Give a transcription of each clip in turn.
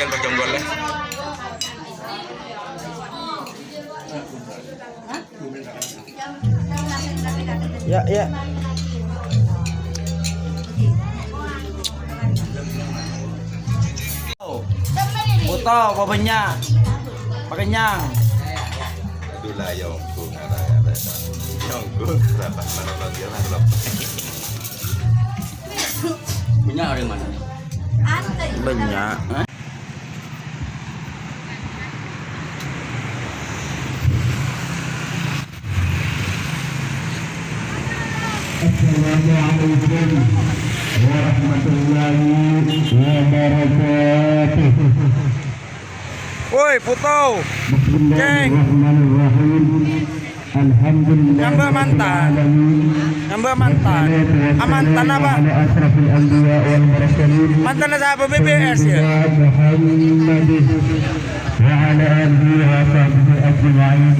Bagian jonggolnya. Ya, ya. Puto, papanya. Pakenyang. Itulah Yongkung ada. Yongkung rapat mana bagian lah. Punya orang mana? Banyak. Assalamualaikum warahmatullahi wabarakatuh. Woi, Puto. Bismillahirrahmanirrahim. Alhamdulillah. Ngambek mantan. Ngambek mantan. Mantan apa? Asrafil anbiya wal mursalin. Mantan apa BBS ya? Muhammad wa ala alihi wa sahbihi ajma'in.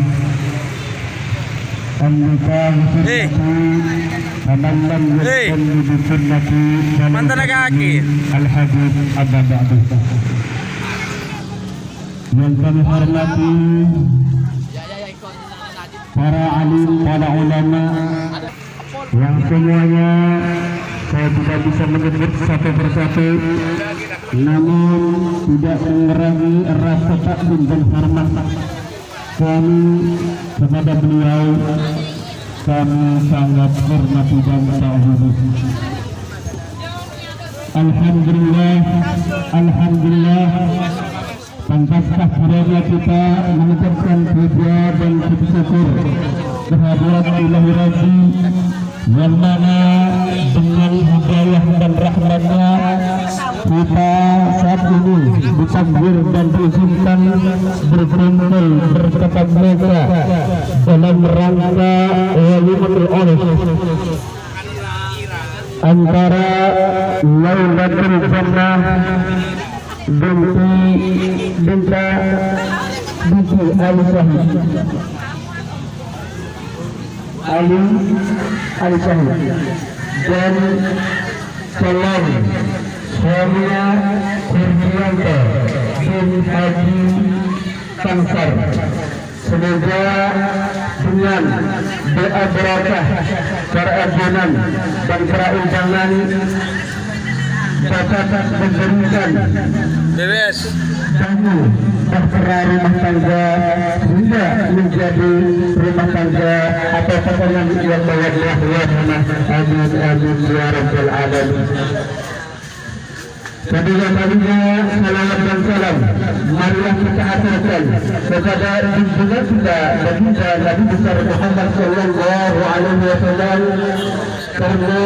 Eh. Mantan kaki. Al-Habib Abba Ba'du. Yang kami hormati para alim, para ulama yang semuanya saya tidak bisa menyebut satu persatu, namun tidak mengurangi rasa takzim dan hormat kami kepada beliau. Kami sangat hormati dan ta'zim. Alhamdulillah, alhamdulillah. Pantaskah kiranya kita mengucapkan puja dan syukur kehadirat Ilahi Rabbi yang mana dengan hidayah dan rahmatnya kita saat ini ditakdir dan diizinkan berkumpul bertatap muka dalam rangka Walimatul Urus antara Lailatul Jannah binti Ali Syahid dan calon suaminya Kurnianto bin Haji Tangsar. Semoga dengan doa berakah, keagungan dan keundangan dapat memberikan BBS tamu bahtera rumah tangga hingga menjadi rumah tangga atau pasangan yang mawaddah warahmah. Amin amin ya rabbal alamin. Kedua kalinya salawat dan salam marilah kita aturkan kepada junjungan kita baginda Nabi besar Muhammad sallallahu alaihi wasallam, karena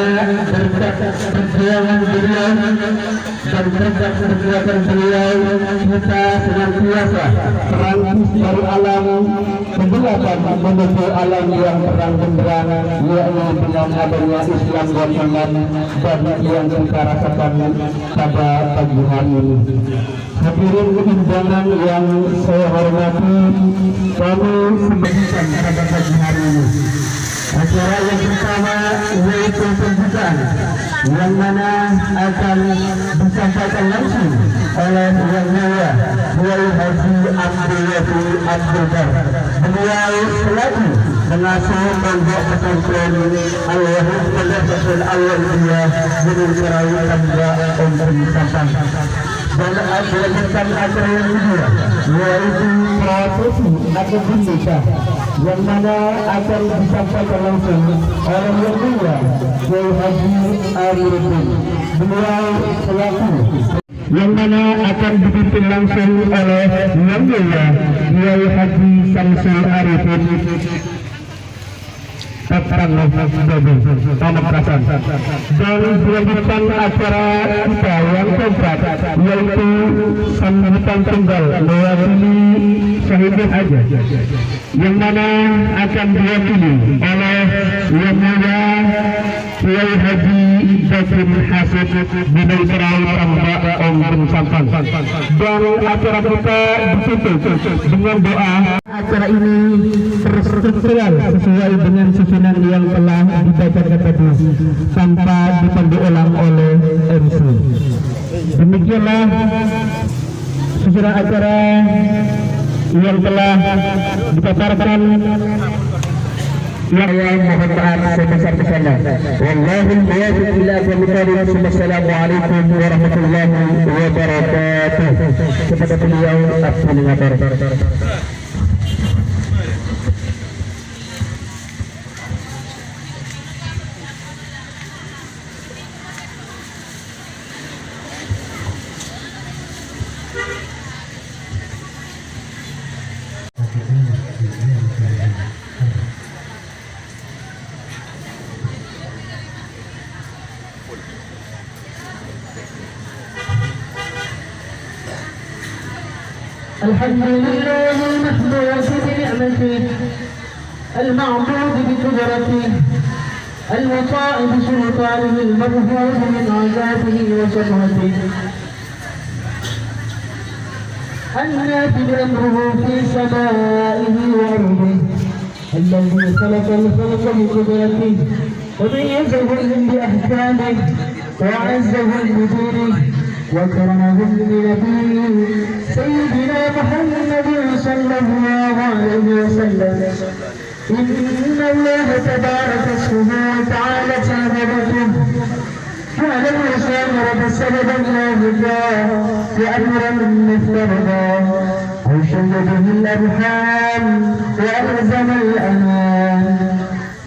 berkat perjuangan beliau dan berkat perbuatan beliau kita senantiasa terangkis dari alam kegelapan menuju alam yang terang benderang, yakni dengan adanya Islam dan iman dan yang kita rasakan pada pagi hari ini. Hadirin undangan yang saya hormati, kami sebutkan pada pagi hari ini acara yang pertama yaitu pembukaan yang mana akan disampaikan langsung oleh Yang Mulia Kiai Haji Abdul Wahid Abdul Bar. Beliau selaku pengasuh pondok pesantren Al-Wahid Madrasatul Al-Waliyah Gunung Serawi Tambak Ompong Sampang. Dan dilanjutkan acara yang kedua yaitu prosesi akad nikah yang mana akan disampaikan langsung oleh Yang Mulia Kiai Haji Amiruddin. Beliau selaku yang mana akan dipimpin langsung oleh Yang Mulia Kiai Haji Samsul Arifin Pamekasan. Dan dilanjutkan acara kita yang keempat yaitu sambutan tunggal mewakili Syahidul Haji yang mana akan diwakili oleh Yang Mulia Kiai Haji Zakin Hasid Gunung Serawi Tambak Ompong Sampang. Dan acara kita ditutup dengan doa. Acara ini terstruktural sesuai dengan susunan yang telah dibacakan tadi tanpa dipandu ulang oleh MC. Demikianlah susunan acara yang telah dipaparkan yang mohon maaf sebesar-besarnya. Wallahul muwaffiq ila aqwamit thoriq. Wassalamualaikum warahmatullahi wabarakatuh. Kepada beliau Abdul Ngabar. الحمد لله المحمود بنعمته المعبود بقدرته المطاع بسلطانه المرفوع من عذابه وشرته النافذ امره في سمائه وارضه الذي خلق الخلق بقدرته وميزهم باحكامه وعزهم بدينه وكرمهم بنبيه سيدنا محمد صلى الله عليه وسلم. إن الله تبارك اسمه وتعالى عبادته جعل الإنسان وتسبب الله بأمرا مفترضا أو شد به الأرحام وألزم الأمان.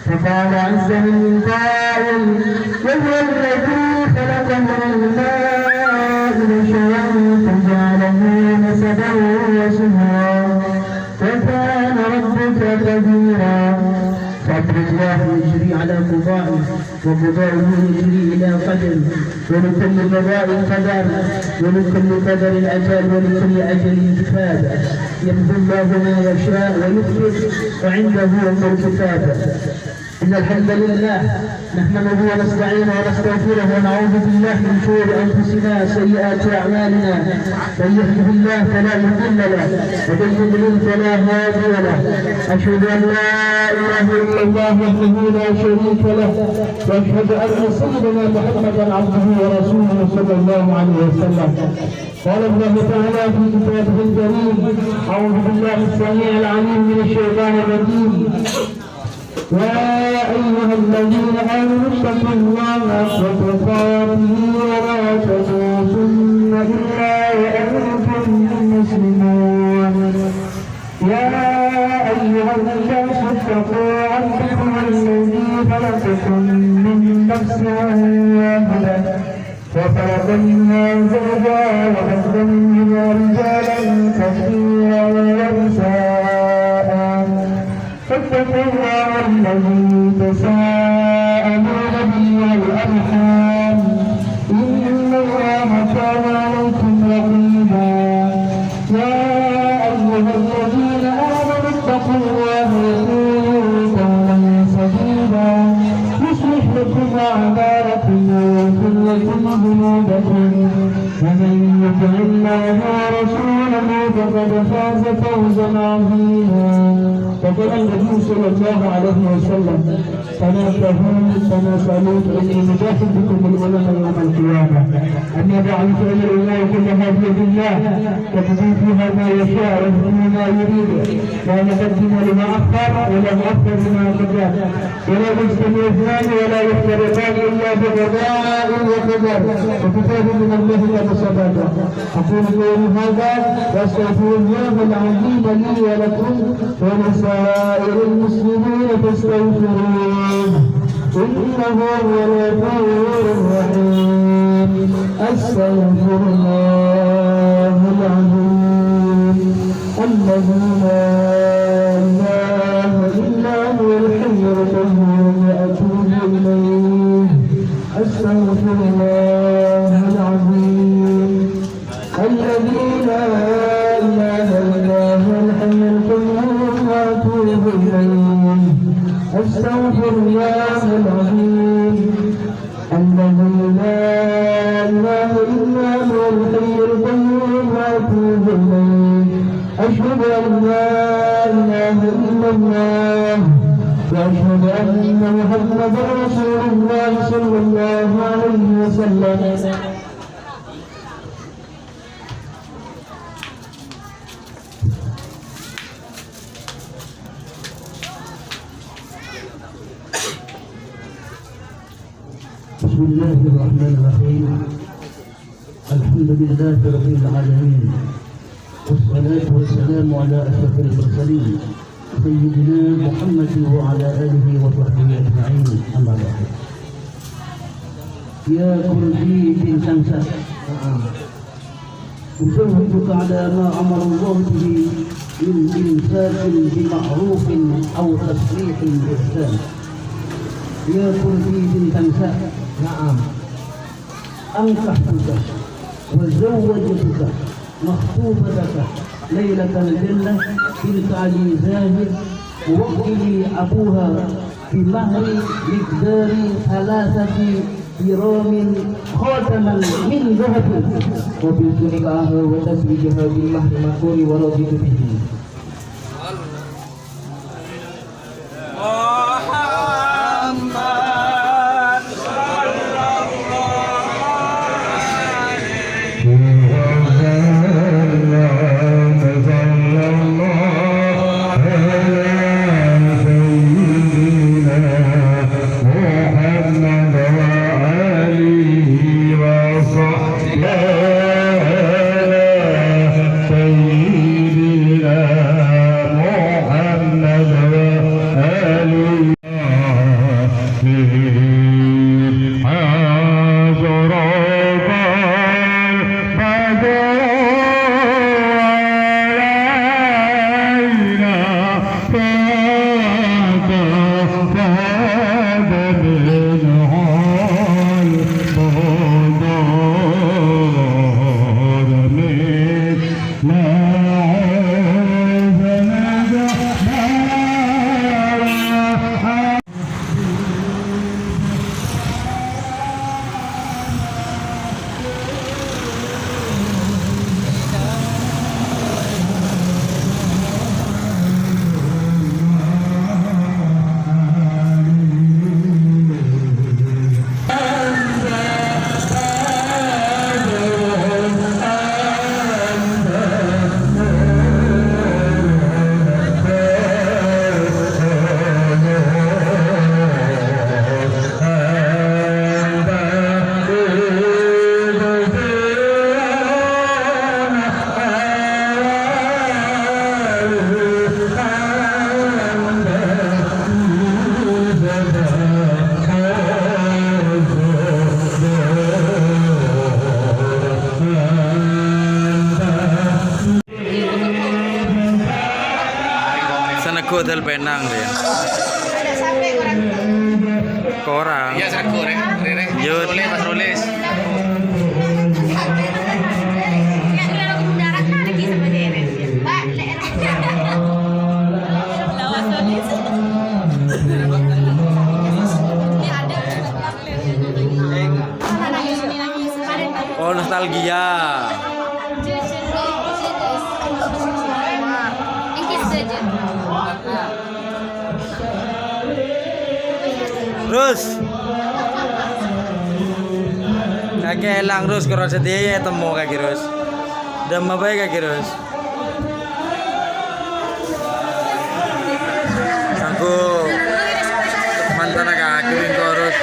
فقال عز من قائل وهو الذي خلق من الماء بشرا فجعله نسبا وسهرا وكان ربك قديرا. فأمر الله يجري على قضائه وقضاؤه يجري إلى قدر ولكل قضاء قدر ولكل قدر أجل ولكل أجل كتاب. يمحو الله ما يشاء ويثبت وعنده أم الكتاب. إن الحمد لله نحمده ونستعينه ونستغفره ونعوذ بالله من شرور أنفسنا وسيئات أعمالنا. من يهده الله فلا مضل له ومن يضلل فلا هادي له. أشهد أن لا إله إلا الله وحده لا شريك له وأشهد أن سيدنا محمدا عبده ورسوله صلى الله عليه وسلم. قال الله تعالى في كتابه الكريم أعوذ بالله السميع العليم من الشيطان الرجيم. يا أيها الذين آمنوا اتقوا الله حق تقاته ولا تموتن إلا وأنتم مسلمون. يا أيها الناس اتقوا ربكم الذي خلقكم من نفس واحدة وخلق منها زوجها وبث منهما رجالا كثيرا ونساء. فاتقوا الله الذي تساءلون به والأرحام إن الله كان عليكم رقيبا. يا أيها الذين آمنوا اتقوا الله وقولوا قولا سديدا يصلح لكم أعمالكم ويغفر لكم ذنوبكم ومن يطع الله ورسوله فقد فاز فوزا عظيما. فقال النبي صلى الله عليه وسلم تناسلوا فإني مجاهد بكم العلماء يوم القيامة. أما بعد فإن الله كلها بيد الله يقضي فيها ما يشاء ويهدي ما يريد لا مقدم لما أخر ولا مؤخر لما قدر ولا يجتمع اثنان ولا يفترقان إلا بقضاء وقدر وكتاب من الله قد سبق. أقول قولي هذا وأستغفر الله العظيم لي ولكم ولسائر المسلمين فاستغفروه إنه هو الغفور الرحيم. أستغفر الله العظيم الذي لا إله إلا هو الحي القيوم وأتوب إليه. أستغفر الله العظيم الذي لا إله إلا هو الحي القيوم وأتوب إليه. أستغفر الله العظيم الذي لا إله إلا هو الحي القيوم وأتوب إليه. أشهد أن لا إله إلا الله وأشهد أن محمدا رسول الله صلى الله عليه وسلم. بسم الله الرحمن الرحيم. الحمد لله رب العالمين، والصلاة والسلام على أشرف المرسلين سيدنا محمد وعلى آله وصحبه أجمعين. أما بعد. يا كردي بن شمسة، أشهدك على ما أمر الله به من إمساك بمعروف أو تصريح بإحسان. يا كردي بن شمسة، نعم، أنكحتك وزوجتك مخطوبتك ليلة الجنة بنت علي زاهد، ووكلي أبوها بمهر مقدار 3 جرام خاتما من ذهب، وبالتنكاها وتزويجها بالمهر المذكور ورضيت به. Hotel Penang dia. Korang. Iya, saya korek. Yud. Mas Rolis. Oh, nostalgia. Rus, kakek elang Rus kalau sedia ya temu kaki Rus, dan baik kaki Rus. Aku mantan kaki Ringo Rus.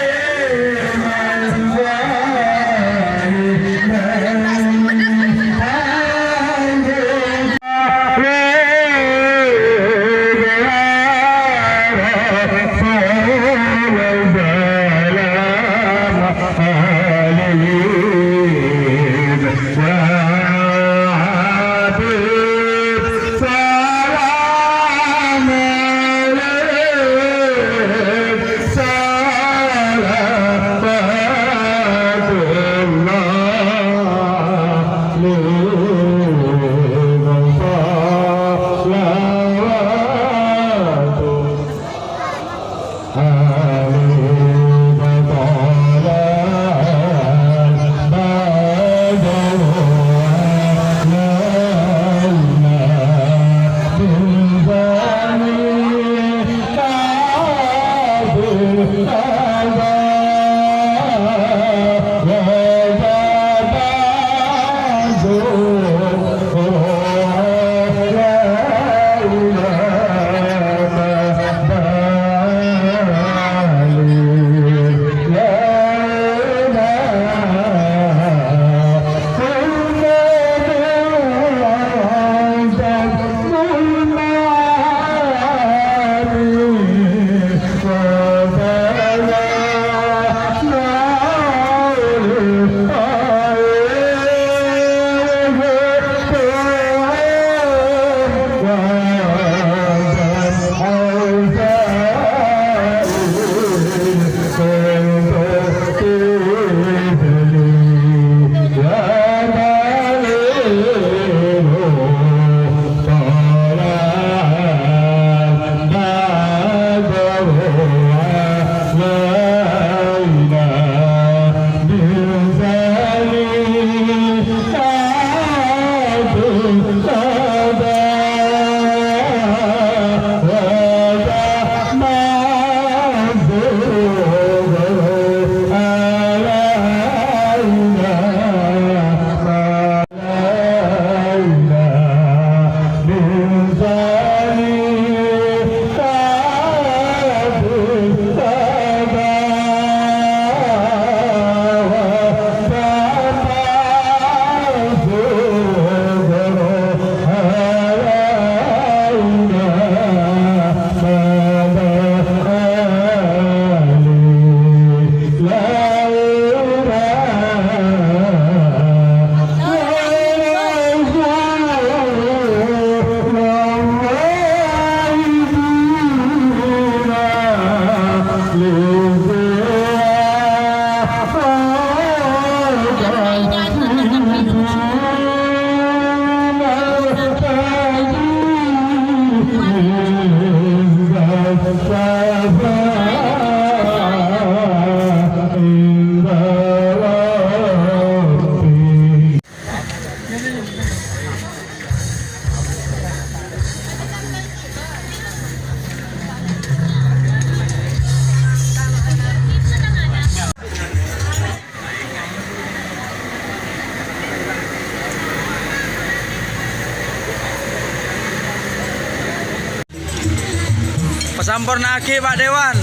Sampurna Aki Pak Dewan.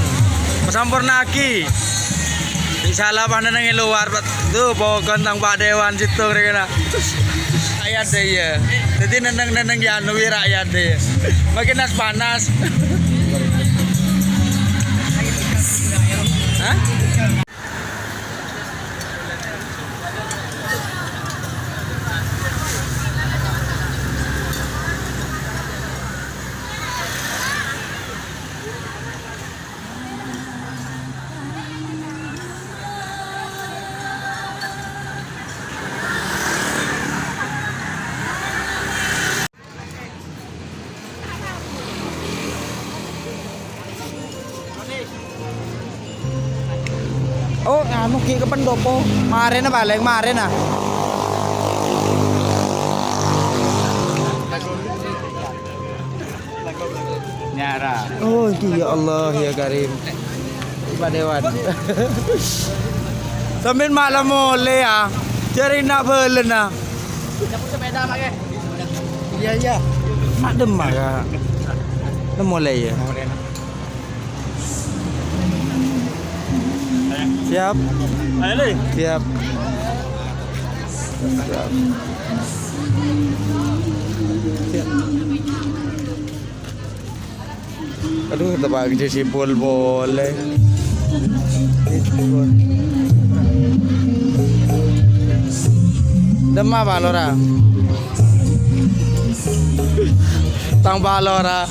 Sampurna Aki. Di salah mana nang luar tuh bawa kontang Pak Dewan situ kena. Rakyat deh ya. Jadi neneng ya nuwi rakyat deh. Makin panas. Hah? Oh, anu ki ke pendopo. Maren balik maren ah. Nyara. Oh, ya Allah ya Karim. Pak Dewan. Sambil malam mulai ya. Cari nak belen ah. Cabut sepeda pakai. Iya. Mak demah ya. Udah mulai ya. Siap. Ayo. Siap. Siap. Aduh, tebak sipul boleh. Demam balora. Tang balora.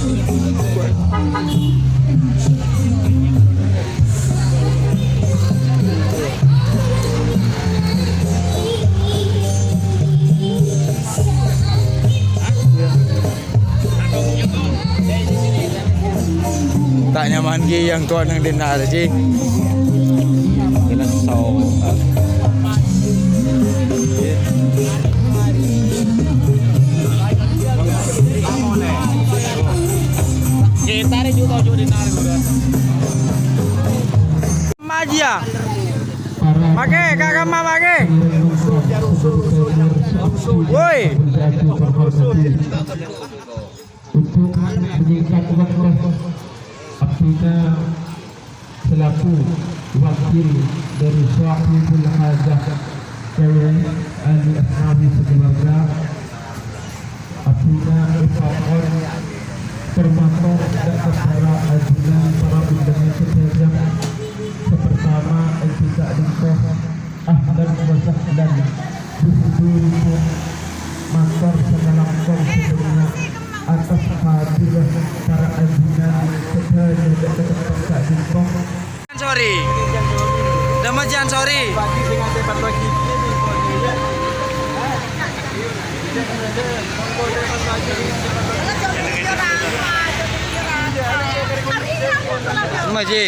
Tak nyaman ki yang tuan yang dinar sih. Kena sau. Kita ni juga dinar juga. Majia. Pakai kakak mah pakai. Woi. Untuk meningkat waktu Abdina selaku wakil dari sahibul hajah dari ahli ashabi sekeluarga Abdina ifakon termasuk dan para adina para undangan sekalian sepertama tidak dikoh ahlan wa sahlan bihudurikum makar sedalam kong sebelumnya atas hadiah para adina sekalian dan tetap dikoh. Sorry. Damajan sorry. Maji.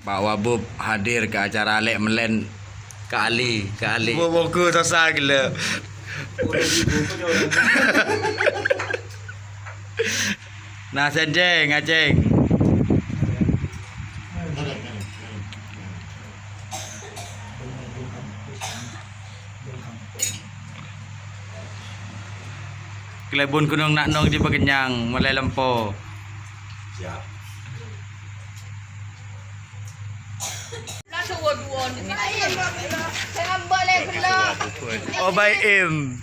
Pak Wabub hadir ke acara Alek Melen kali. Buku susah gila. Nah, senjeng, aceng. Kelebun gunung nak nong di Pakenyang, Malay Lempo. Siap. Oh, by him.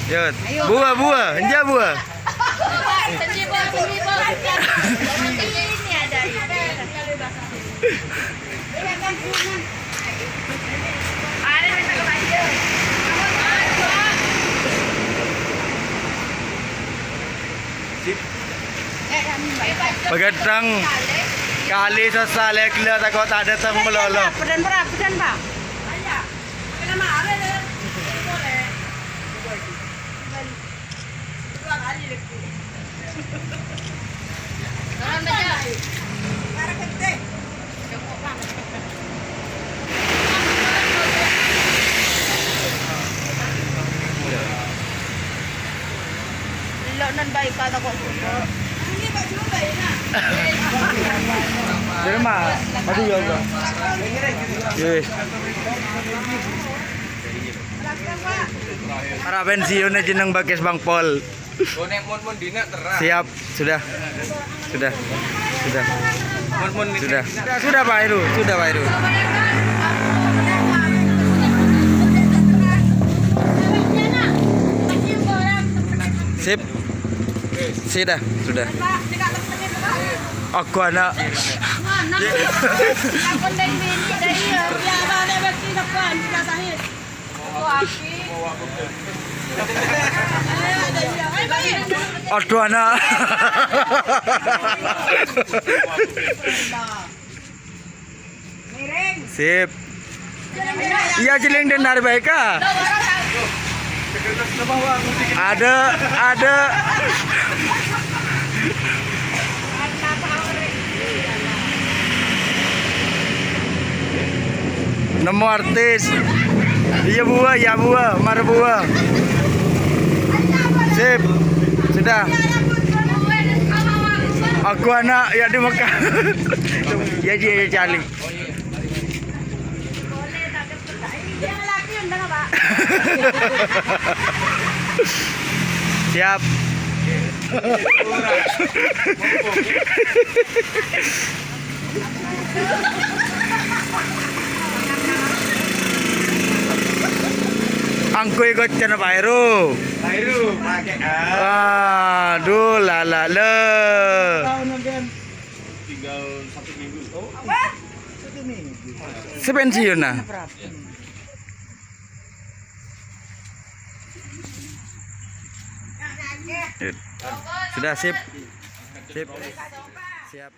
Yot, buah, enja buah. Pagatang Kali sesal lekle tak kau tak ada temu melolo. Pedan berapa? Pedan pak? Ayah. Kenapa ada? Boleh. Dua kali lekle. Sekarang aja. Para kete. Cukup bang. Lo nan baik kata kok. Ini baju baik na. Di rumah, mati juga. Yes. Para pensiun aja nang Bakes Bang Pol. Siap, sudah. Sudah Pak Heru, sudah Pak Heru. Sip. Sudah. Aku anak. Aku dari bini dari ya balik bagi depan kita sahih. Aduh anak. Sip. Iya jeling dan dari baik ah. Ada. Nemu artis. Iya buah, mar buah. Sip. Sudah. Aku anak ya di Mekah. Ya dia cali. Siap. Angku ikut channel Pak Heru. Pakai A. Aduh lala le. Tinggal 1 minggu. Sepensiun nah. Sudah sip. Siap.